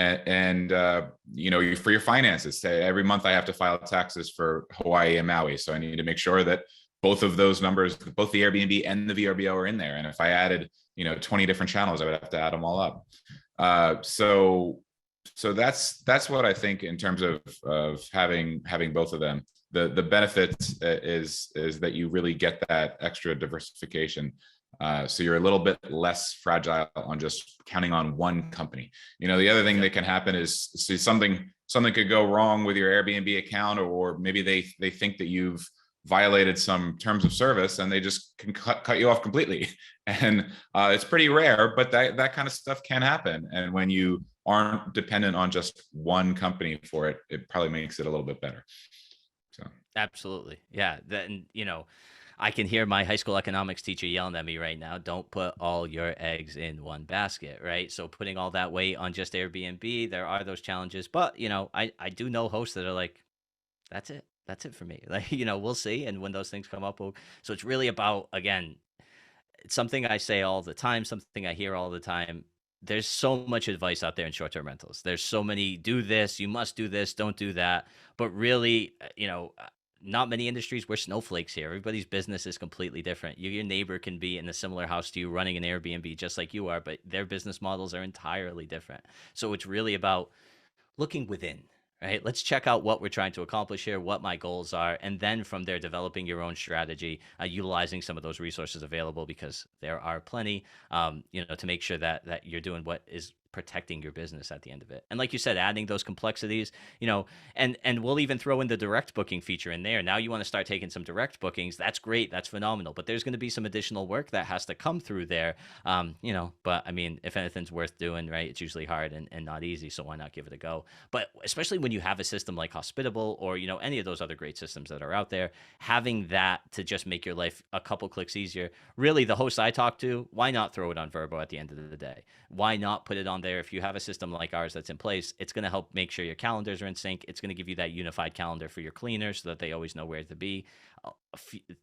your finances, say every month I have to file taxes for Hawaii and Maui. So I need to make sure that both of those numbers, both the Airbnb and the VRBO, are in there. And if I added, 20 different channels, I would have to add them all up. So that's what I think in terms of having both of them. The benefit is that you really get that extra diversification. So you're a little bit less fragile on just counting on one company. The other thing that can happen is something could go wrong with your Airbnb account, or maybe they think that you've violated some terms of service and they just can cut you off completely. And it's pretty rare, but that kind of stuff can happen. And when you aren't dependent on just one company for it, it probably makes it a little bit better. So absolutely. Yeah. Then, I can hear my high school economics teacher yelling at me right now. Don't put all your eggs in one basket, right? So putting all that weight on just Airbnb, there are those challenges. But, I do know hosts that are like, that's it. That's it for me. Like, we'll see. And when those things come up, so it's really about, again, it's something I say all the time, something I hear all the time. There's so much advice out there in short-term rentals. There's so many, do this, you must do this, don't do that. But really, not many industries. We're snowflakes here. Everybody's business is completely different. Your neighbor can be in a similar house to you running an Airbnb just like you are, but their business models are entirely different. So it's really about looking within, right? Let's check out what we're trying to accomplish here, what my goals are, and then from there, developing your own strategy, utilizing some of those resources available, because there are plenty, to make sure that you're doing what is protecting your business at the end of it. And like you said, adding those complexities, and we'll even throw in the direct booking feature in there. Now you want to start taking some direct bookings. That's great. That's phenomenal. But there's going to be some additional work that has to come through there. But I mean, if anything's worth doing, right, it's usually hard and not easy. So why not give it a go? But especially when you have a system like Hospitable or, any of those other great systems that are out there, having that to just make your life a couple clicks easier. Really, the hosts I talk to, why not throw it on Verbo at the end of the day? Why not put it on there? If you have a system like ours that's in place, it's going to help make sure your calendars are in sync. It's going to give you that unified calendar for your cleaners so that they always know where to be.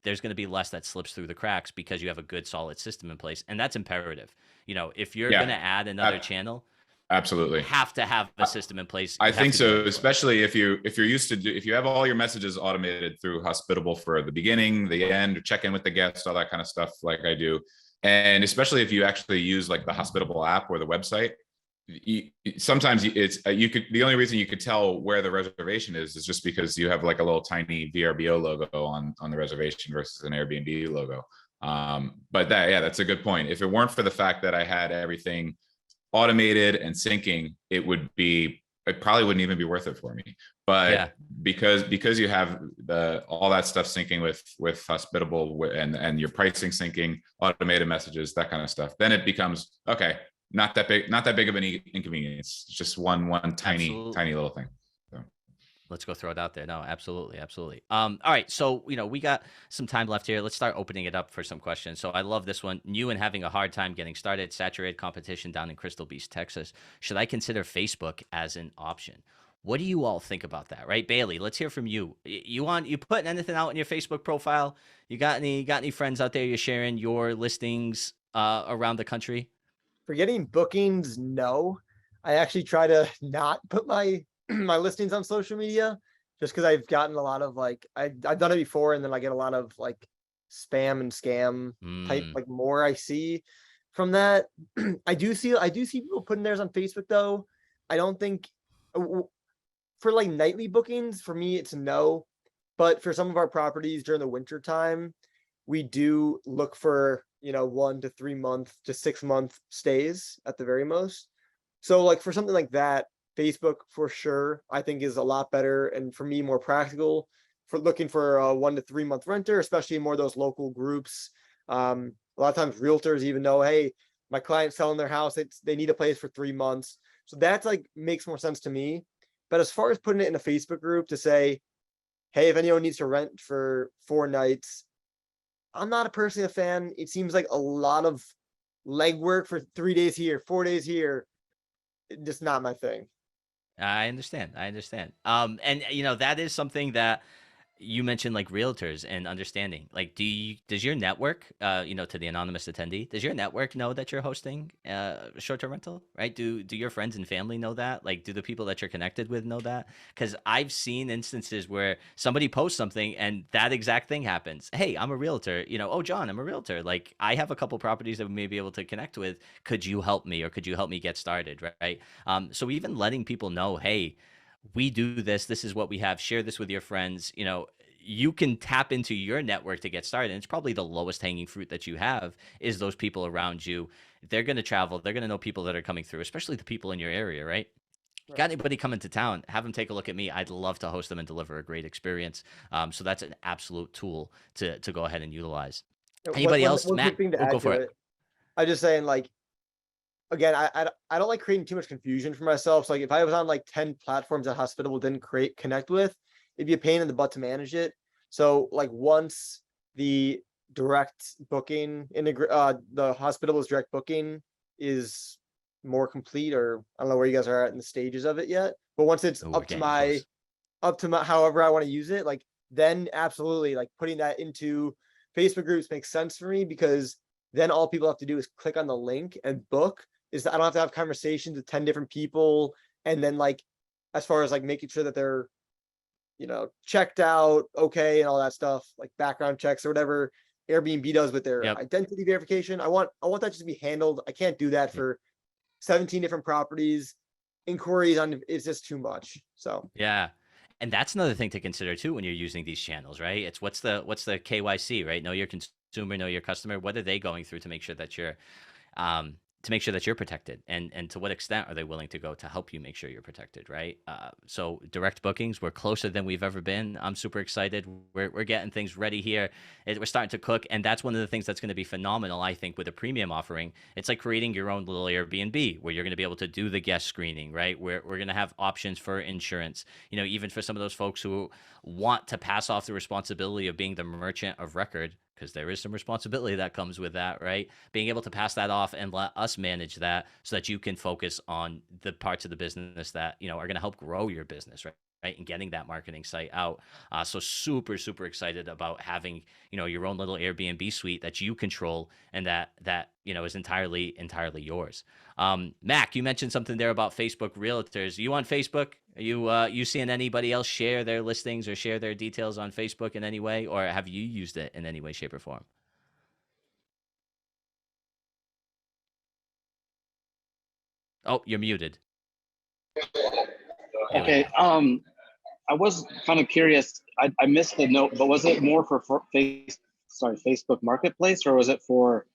There's going to be less that slips through the cracks because you have a good, solid system in place. And that's imperative. If you're going to add another channel, absolutely have to have a system in place. I think so, especially if you have all your messages automated through Hospitable for the beginning, the end, check in with the guests, all that kind of stuff like I do. And especially if you actually use like the Hospitable app or the website, sometimes the only reason you could tell where the reservation is just because you have like a little tiny VRBO logo on the reservation versus an Airbnb logo. But that's a good point. If it weren't for the fact that I had everything automated and syncing, it probably wouldn't even be worth it for me. But because you have all that stuff syncing with Hospitable and your pricing syncing, automated messages, that kind of stuff, then it becomes okay. Not that big of an inconvenience. It's just one tiny little thing. So. Let's go throw it out there. No, absolutely. All right. So, we got some time left here. Let's start opening it up for some questions. So I love this one. New and having a hard time getting started, saturated competition down in Crystal Beach, Texas. Should I consider Facebook as an option? What do you all think about that? Right, Bailey, let's hear from you. You putting anything out in your Facebook profile? You got any friends out there you're sharing your listings around the country? For getting bookings, no. I actually try to not put my my listings on social media just because I've gotten a lot of I've done it before, and then I get a lot of spam and scam type more I see from that. I do see people putting theirs on Facebook though. I don't think for nightly bookings, for me it's a no. But for some of our properties during the winter time, we do look for 1 to 3 month to 6 month stays at the very most. So for something like that, Facebook for sure I think is a lot better, and for me more practical for looking for a 1 to 3 month renter, especially in more of those local groups. A lot of times realtors even know, hey, my client's selling their house, they need a place for 3 months. So that's makes more sense to me. But as far as putting it in a Facebook group to say, hey, if anyone needs to rent for 4 nights, I'm not personally a fan. It seems like a lot of legwork for 3 days here, 4 days here. Just not my thing. I understand. And that is something that you mentioned, realtors and understanding. Does your network, to the anonymous attendee, does your network know that you're hosting short-term rental, right? Do your friends and family know that? Do the people that you're connected with know that? Because I've seen instances where somebody posts something and that exact thing happens. Hey, I'm a realtor. Oh, John, I'm a realtor. I have a couple properties that we may be able to connect with. Could you help me, or could you help me get started, right? So even letting people know, hey, we do this. This is what we have. Share this with your friends. You can tap into your network to get started. And it's probably the lowest hanging fruit that you have is those people around you. They're going to travel. They're going to know people that are coming through, especially the people in your area, right? Got anybody coming to town, have them take a look at me. I'd love to host them and deliver a great experience. So that's an absolute tool to go ahead and utilize. Anybody else? Matt, go for it. I'm just saying, again, I don't like creating too much confusion for myself. So if I was on 10 platforms that Hospitable didn't connect with, it'd be a pain in the butt to manage it. So once the direct booking the Hospitable's direct booking is more complete, or I don't know where you guys are at in the stages of it yet, but once it's up to my however I want to use it, then absolutely putting that into Facebook groups makes sense for me, because then all people have to do is click on the link and book. I don't have to have conversations with 10 different people, and then as far as making sure that they're checked out okay and all that stuff, background checks or whatever Airbnb does with their identity verification. I want that just to be handled. I can't do that for 17 different properties. inquiries on it's just too much. So Yeah. And that's another thing to consider too when you're using these channels, right? It's what's the KYC, right? Know your consumer, know your customer. What are they going through to make sure that you're protected, and to what extent are they willing to go to help you make sure you're protected, right? So direct bookings, we're closer than we've ever been. I'm super excited. We're getting things ready here. We're starting to cook, and that's one of the things that's going to be phenomenal, I think, with a premium offering. It's like creating your own little Airbnb where you're going to be able to do the guest screening, right? We're going to have options for insurance, even for some of those folks who want to pass off the responsibility of being the merchant of record, because there is some responsibility that comes with that, right? Being able to pass that off and let us manage that so that you can focus on the parts of the business that, are going to help grow your business, right? And getting that marketing site out. So super, super excited about having, your own little Airbnb suite that you control and that is entirely yours. Mac, you mentioned something there about Facebook realtors. Are you on Facebook? Are you seeing anybody else share their listings or share their details on Facebook in any way, or have you used it in any way, shape, or form? Oh, you're muted. Okay. I was kind of curious. I missed the note, but was it more for Facebook Marketplace, or was it for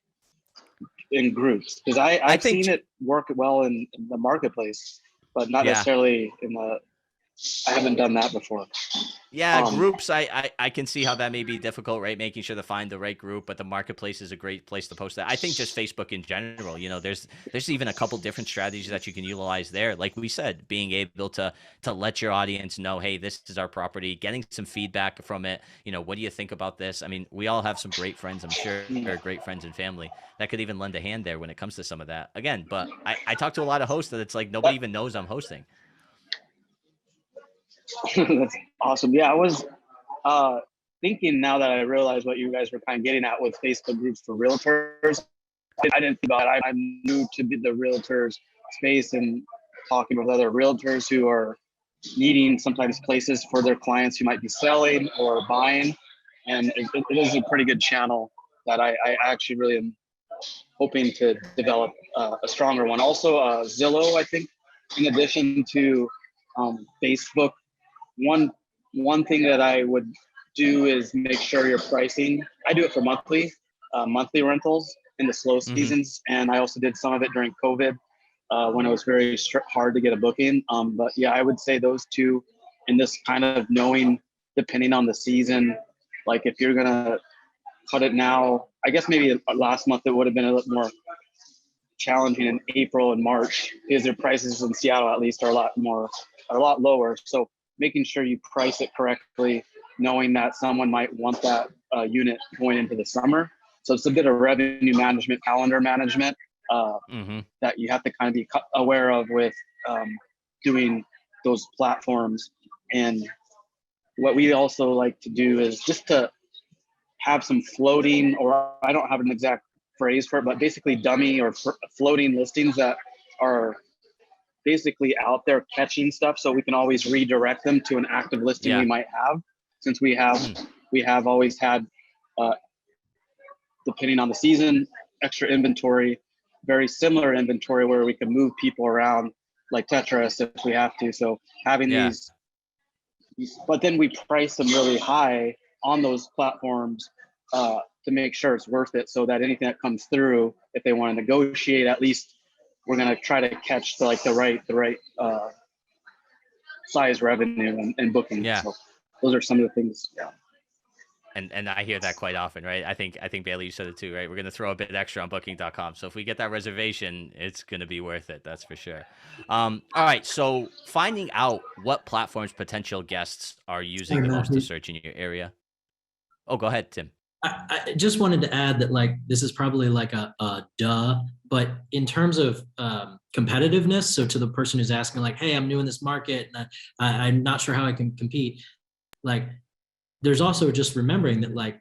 in groups? Because I've seen it work well in the marketplace, but not necessarily in the. I haven't done that before. Yeah, groups, I can see how that may be difficult, right? Making sure to find the right group, but the marketplace is a great place to post that. I think just Facebook in general, there's even a couple different strategies that you can utilize there. Like we said, being able to let your audience know, hey, this is our property, getting some feedback from it. What do you think about this? I mean, we all have some great friends, I'm sure, great friends and family that could even lend a hand there when it comes to some of that. Again, but I talk to a lot of hosts that it's like nobody even knows I'm hosting. That's awesome. Yeah, I was thinking, now that I realize what you guys were kind of getting at with Facebook groups for realtors. I didn't think about it. I'm new to the realtors space and talking with other realtors who are needing sometimes places for their clients who might be selling or buying. And it is a pretty good channel that I actually really am hoping to develop a stronger one. Also, Zillow, I think, in addition to Facebook, one thing that I would do is make sure your pricing. I do it for monthly rentals in the slow seasons, and I also did some of it during COVID when it was very hard to get a booking. But yeah, I would say those two, and this kind of knowing, depending on the season, like if you're gonna cut it now, I guess maybe last month it would have been a little more challenging in April and March because their prices in Seattle at least are a lot lower. So making sure you price it correctly, knowing that someone might want that unit going into the summer. So it's a bit of revenue management, calendar management that you have to kind of be aware of with doing those platforms. And what we also like to do is just to have some floating, or I don't have an exact phrase for it, but basically dummy or floating listings that are basically out there catching stuff, so we can always redirect them to an active listing we might have, since we have always had depending on the season, extra inventory, very similar inventory where we can move people around like Tetris if we have to. So having these, but then we price them really high on those platforms to make sure it's worth it, so that anything that comes through, if they want to negotiate, at least we're going to try to catch the right size revenue and booking. Yeah. So those are some of the things. Yeah. And I hear that quite often, right? I think Bailey, you said it too, right? We're going to throw a bit extra on Booking.com. So if we get that reservation, it's going to be worth it. That's for sure. All right. So finding out what platforms potential guests are using the most to search in your area. Oh, go ahead, Tim. I just wanted to add that, like, this is probably like a duh, but in terms of competitiveness, so to the person who's asking, like, hey, I'm new in this market and I'm not sure how I can compete, like, there's also just remembering that, like,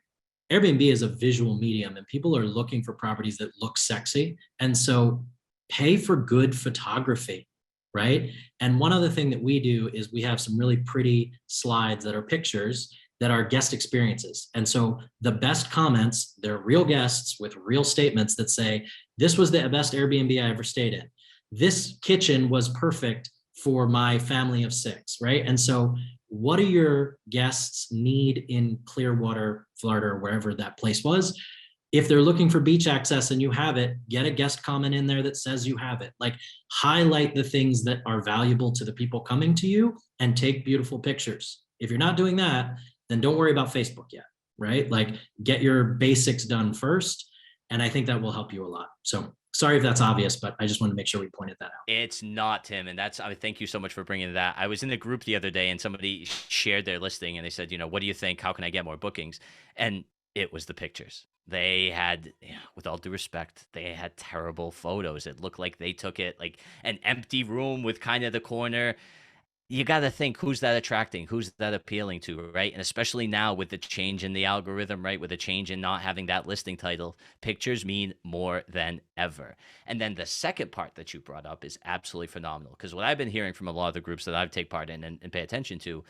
Airbnb is a visual medium and people are looking for properties that look sexy. And so pay for good photography, right? And one other thing that we do is we have some really pretty slides that are pictures that are guest experiences. And so the best comments, they're real guests with real statements that say, this was the best Airbnb I ever stayed in. This kitchen was perfect for my family of 6, right? And so what do your guests need in Clearwater, Florida, or wherever that place was? If they're looking for beach access and you have it, get a guest comment in there that says you have it. Like, highlight the things that are valuable to the people coming to you and take beautiful pictures. If you're not doing that, then don't worry about Facebook yet, right? Like, get your basics done first. And I think that will help you a lot. So sorry if that's obvious, but I just wanted to make sure we pointed that out. It's not, Tim. And thank you so much for bringing that. I was in the group the other day and somebody shared their listing and they said, what do you think? How can I get more bookings? And it was the pictures. They had, with all due respect, they had terrible photos. It looked like they took it like an empty room with kind of the corner. You got to think, who's that attracting? Who's that appealing to, right? And especially now with the change in the algorithm, right? With the change in not having that listing title, pictures mean more than ever. And then the second part that you brought up is absolutely phenomenal, because what I've been hearing from a lot of the groups that I've taken part in and pay attention to,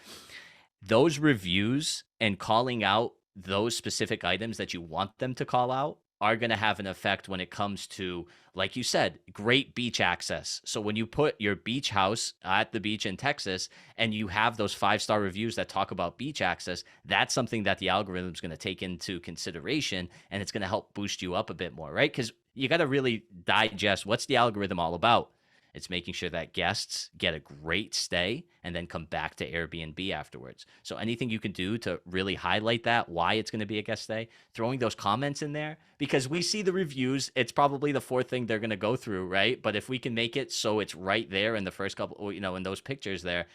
those reviews and calling out those specific items that you want them to call out are going to have an effect when it comes to, like you said, great beach access. So when you put your beach house at the beach in Texas and you have those 5-star reviews that talk about beach access, that's something that the algorithm is going to take into consideration, and it's going to help boost you up a bit more, right? Because you got to really digest, what's the algorithm all about? It's making sure that guests get a great stay and then come back to Airbnb afterwards. So anything you can do to really highlight that, why it's going to be a guest stay, throwing those comments in there, because we see the reviews, it's probably the fourth thing they're going to go through, right? But if we can make it so it's right there in the first couple, in those pictures there,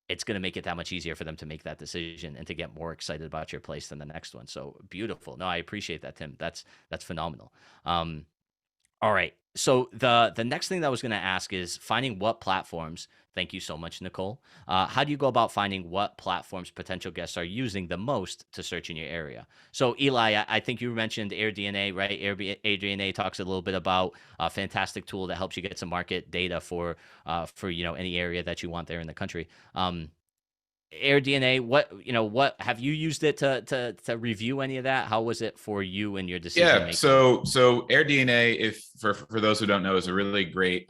it's going to make it that much easier for them to make that decision and to get more excited about your place than the next one. So beautiful. No, I appreciate that, Tim. That's phenomenal. All right. So the next thing that I was going to ask is finding what platforms. Thank you so much, Nicole. How do you go about finding what platforms potential guests are using the most to search in your area? So Eli, I think you mentioned AirDNA, right? AirDNA talks a little bit about a fantastic tool that helps you get some market data for any area that you want there in the country. AirDNA, what have you used it to review any of that? How was it for you and your decision making? So AirDNA, if for those who don't know, is a really great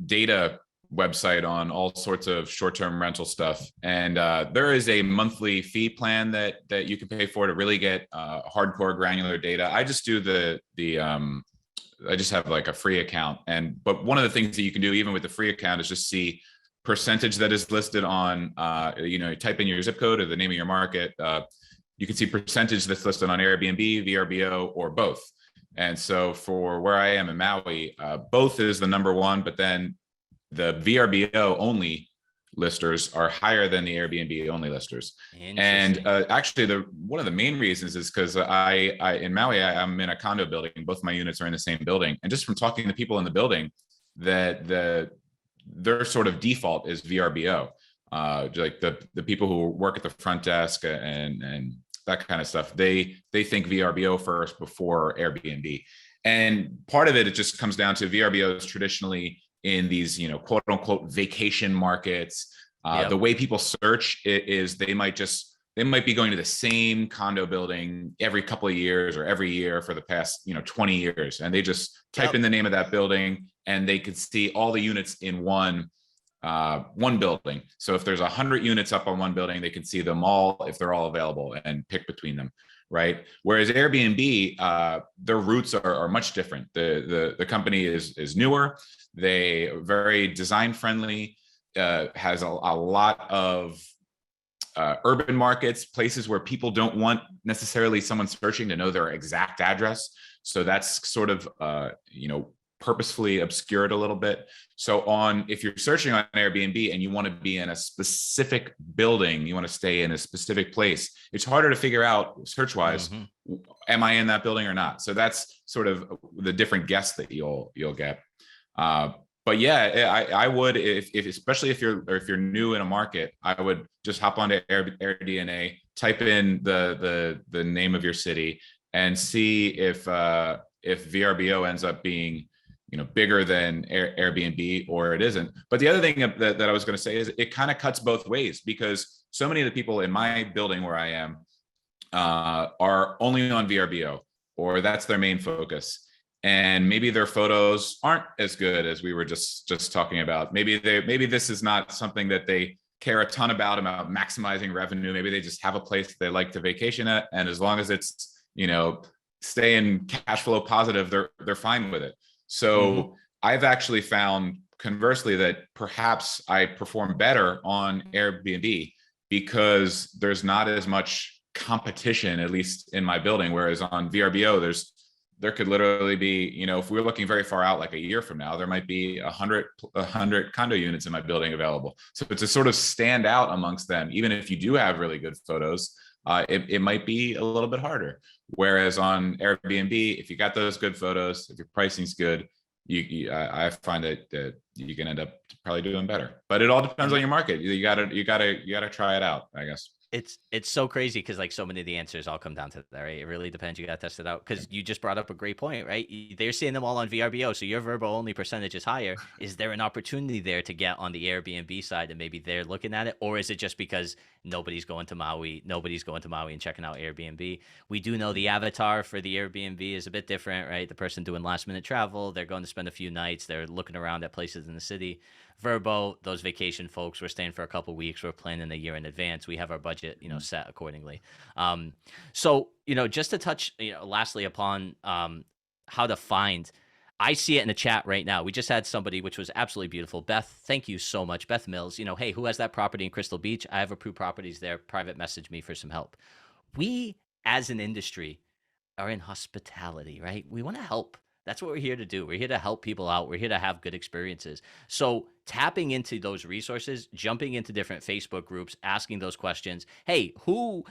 data website on all sorts of short-term rental stuff. And there is a monthly fee plan that you can pay for to really get hardcore granular data. I just do I just have like a free account. But one of the things that you can do even with the free account is just see percentage that is listed on, you type in your zip code or the name of your market. You can see percentage that's listed on Airbnb, VRBO, or both. And so for where I am in Maui, both is the number one, but then the VRBO only listers are higher than the Airbnb only listers. And actually, one of the main reasons is because I in Maui, I'm in a condo building. Both my units are in the same building. And just from talking to people in the building, that their sort of default is VRBO, like the people who work at the front desk and that kind of stuff. They think VRBO first before Airbnb, and part of it just comes down to VRBO is traditionally in these quote unquote vacation markets. The way people search it is they might be going to the same condo building every couple of years or every year for the past 20 years, and they just type in the name of that building and they could see all the units in one building. So if there's 100 units up on one building, they can see them all if they're all available and pick between them, right? Whereas Airbnb, their roots are much different. The company is newer. They are very design friendly, has a lot of urban markets, places where people don't want necessarily someone searching to know their exact address. So that's sort of, purposefully obscured a little bit. So if you're searching on Airbnb and you want to be in a specific building, you want to stay in a specific place, it's harder to figure out search-wise, am I in that building or not? So that's sort of the different guests that you'll get. But yeah, I would, especially if you're new in a market, I would just hop onto AirDNA, type in the name of your city, and see if VRBO ends up being bigger than Airbnb or it isn't. But the other thing that I was going to say is it kind of cuts both ways, because so many of the people in my building where I am are only on VRBO, or that's their main focus. and maybe their photos aren't as good as we were just talking about. Maybe this is not something that they care a ton about maximizing revenue. Maybe they just have a place they like to vacation at, and as long as it's, staying cash flow positive, they're fine with it. So I've actually found, conversely, that perhaps I perform better on Airbnb because there's not as much competition, at least in my building. Whereas on VRBO, there could literally be, if we're looking very far out, like a year from now, there might be 100 condo units in my building available. So to sort of stand out amongst them, even if you do have really good photos, it might be a little bit harder. Whereas on Airbnb, if you got those good photos, if your pricing's good, I find that you can end up probably doing better. But it all depends on your market. You gotta try it out, I guess. It's so crazy because like so many of the answers all come down to that, right? It really depends. You got to test it out because you just brought up a great point, right? They're seeing them all on VRBO, so your Verbo only percentage is higher. Is there an opportunity there to get on the Airbnb side and maybe they're looking at it? Or is it just because nobody's going to Maui and checking out Airbnb? We do know the avatar for the Airbnb is a bit different, right? The person doing last minute travel, they're going to spend a few nights, they're looking around at places in the city. Verbo, those vacation folks, we're staying for a couple of weeks. We're planning a year in advance. We have our budget, set accordingly. So, just to touch, lastly upon how to find. I see it in the chat right now. We just had somebody, which was absolutely beautiful. Beth, thank you so much. Beth Mills, hey, who has that property in Crystal Beach? I have approved properties there. Private message me for some help. We, as an industry, are in hospitality, right? We want to help. That's what we're here to do. We're here to help people out. We're here to have good experiences. So tapping into those resources, jumping into different Facebook groups, asking those questions. Hey, who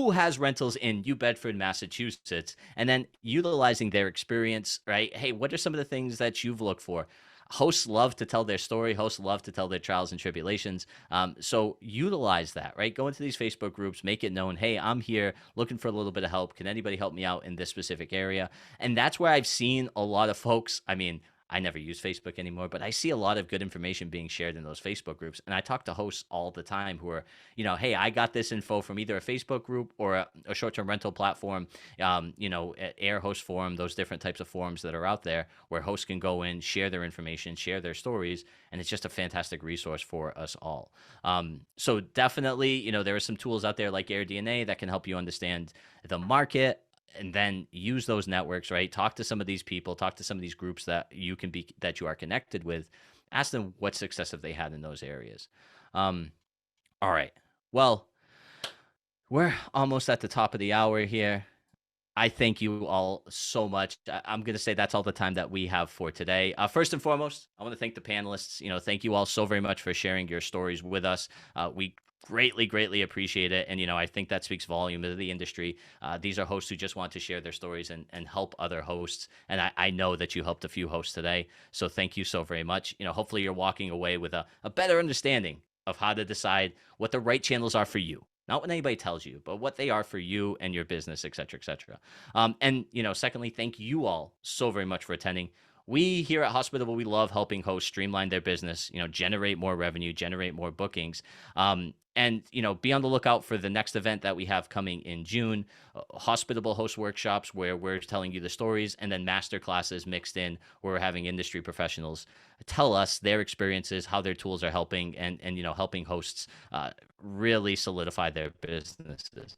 has rentals in New Bedford, Massachusetts? And then utilizing their experience, right? Hey, what are some of the things that you've looked for? Hosts love to tell their story. Hosts love to tell their trials and tribulations. So utilize that, right? Go into these Facebook groups, make it known. Hey, I'm here looking for a little bit of help. Can anybody help me out in this specific area? And that's where I've seen a lot of folks. I mean, I never use Facebook anymore, but I see a lot of good information being shared in those Facebook groups. And I talk to hosts all the time who are, hey, I got this info from either a Facebook group or a short-term rental platform, Air Host Forum, those different types of forums that are out there where hosts can go in, share their information, share their stories. And it's just a fantastic resource for us all. So definitely, there are some tools out there like AirDNA that can help you understand the market, and then use those networks, right? Talk to some of these people, talk to some of these groups that you are connected with. Ask them what success have they had in those areas. All right. Well, we're almost at the top of the hour here. I thank you all so much. I'm going to say that's all the time that we have for today. First and foremost, I want to thank the panelists. Thank you all so very much for sharing your stories with us. We greatly appreciate it. And, I think that speaks volume to the industry. These are hosts who just want to share their stories and help other hosts. And I know that you helped a few hosts today. So thank you so very much. Hopefully you're walking away with a better understanding of how to decide what the right channels are for you. Not what anybody tells you, but what they are for you and your business, et cetera, et cetera. And, secondly, thank you all so very much for attending. We here at Hospitable, we love helping hosts streamline their business, generate more revenue, generate more bookings. And, be on the lookout for the next event that we have coming in June, Hospitable Hosts Workshops, where we're telling you the stories, and then master classes mixed in where we're having industry professionals tell us their experiences, how their tools are helping, and helping hosts really solidify their businesses.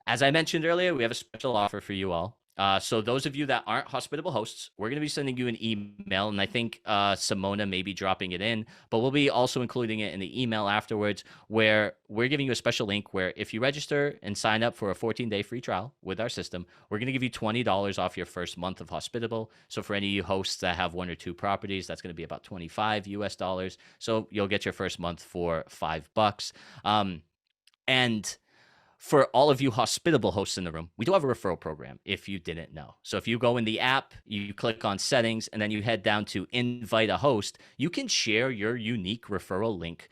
As I mentioned earlier, we have a special offer for you all. So those of you that aren't Hospitable hosts, we're going to be sending you an email, and I think Simona may be dropping it in, but we'll be also including it in the email afterwards, where we're giving you a special link where if you register and sign up for a 14-day free trial with our system, we're going to give you $20 off your first month of Hospitable. So for any of you hosts that have 1 or 2 properties, that's going to be about $25 US. So you'll get your first month for $5. And for all of you Hospitable hosts in the room, we do have a referral program, if you didn't know. So if you go in the app, you click on settings, and then you head down to invite a host, you can share your unique referral link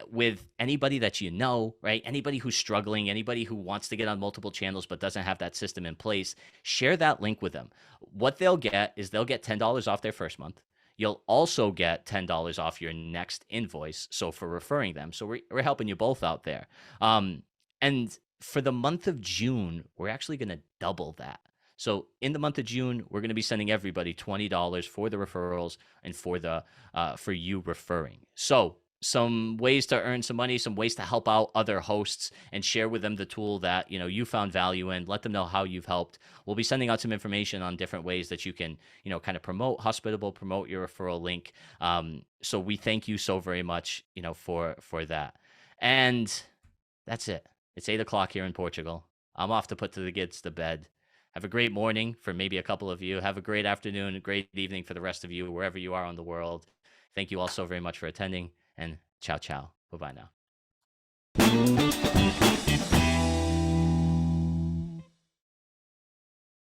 with anybody that you know, right? Anybody who's struggling, anybody who wants to get on multiple channels but doesn't have that system in place, share that link with them. What they'll get is they'll get $10 off their first month. You'll also get $10 off your next invoice. So for referring them. So we're helping you both out there. And for the month of June, we're actually going to double that. So in the month of June, we're going to be sending everybody $20 for the referrals and for you referring. So some ways to earn some money, some ways to help out other hosts and share with them the tool that, you found value in. Let them know how you've helped. We'll be sending out some information on different ways that you can, kind of promote Hospitable, promote your referral link. So we thank you so very much, for that. And that's it. It's 8 o'clock here in Portugal. I'm off to put the kids to bed. Have a great morning for maybe a couple of you. Have a great afternoon, a great evening for the rest of you, wherever you are in the world. Thank you all so very much for attending, and ciao, ciao. Bye-bye now.